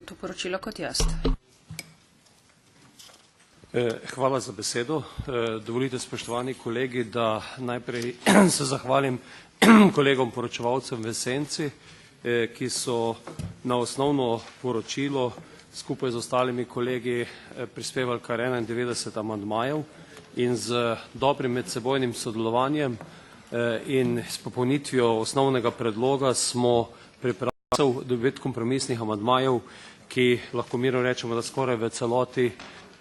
to poročilo kot jaz. Hvala za besedo. Dovolite, spoštovani kolegi, da najprej se zahvalim kolegom poročevalcem v Senci, ki so na osnovno poročilo skupaj z ostalimi kolegi prispevali kar 91 amandmajev in z dobrim medsebojnim sodelovanjem in s popolnitvijo osnovnega predloga smo pripravili 9 kompromisnih amandmajev, ki lahko mirno rečemo, da skoraj v celoti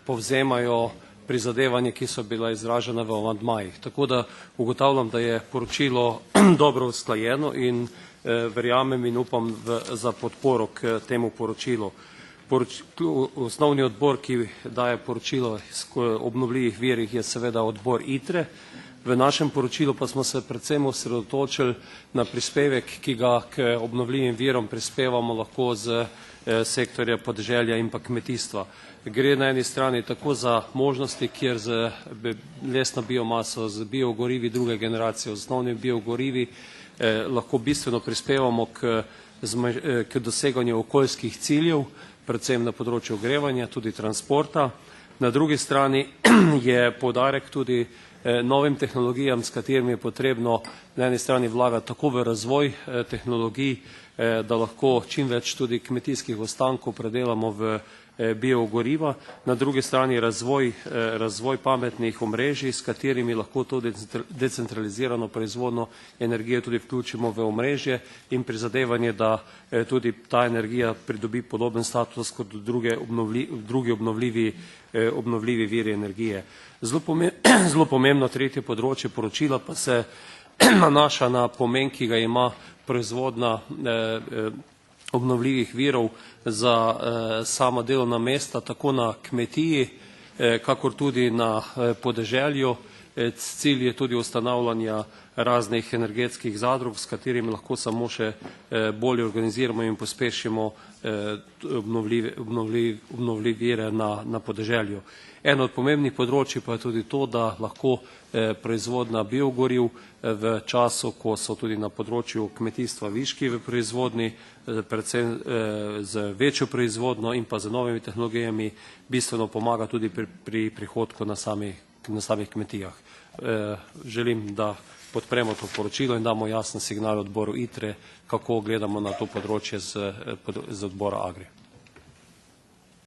povzemajo prizadevanje, ki so bila izražena v amandmajih. Tako da ugotavljam, da je poročilo dobro usklajeno in verjamem in upam za podporo k temu poročilu. Osnovni odbor, ki daje poročilo o obnovljivih virih, je seveda odbor ITRE. V našem poročilu pa smo se predvsem osredotočili na prispevek, ki ga k obnovljivim virom prispevamo lahko z sektorja podeželja in pa kmetijstva. Gre na eni strani tako za možnosti, kjer z lesno biomaso, z biogorivi druge generacije, osnovnimi biogorivi lahko bistveno prispevamo k doseganju okoljskih ciljev, predvsem na področju ogrevanja, tudi transporta. Na drugi strani je poudarek tudi novim tehnologijam, s katerimi je potrebno na eni strani vlagati tako v razvoj tehnologij, da lahko čim več tudi kmetijskih ostankov predelamo v biogoriva, na drugi strani razvoj pametnih omrežij, s katerimi lahko tudi decentralizirano proizvodno energijo tudi vključimo v omrežje in prizadevanje, da tudi ta energija pridobi podoben status kot drugi obnovljivi viri energije. Zelo pomembno tretje področje poročila pa se nanaša na pomen, ki ga ima proizvodnja obnovljivih virov za sama delovna mesta, tako na kmetiji, kakor tudi na podeželju. Cilj je tudi ustanavljanja raznih energetskih zadrug, s katerimi lahko samo še bolje organiziramo in pospešimo obnovljive vire na podeželju. Eno od pomembnih področji pa je tudi to, da lahko proizvodnja biogoriv v času, ko so tudi na področju kmetijstva viški v proizvodnji, predvsem z večjo proizvodnjo in pa z novimi tehnologijami, bistveno pomaga tudi pri prihodku na samih kmetijah. Želim, da podpremo to poročilo in damo jasen signal odboru ITRE, kako gledamo na to področje z odbora AGRI.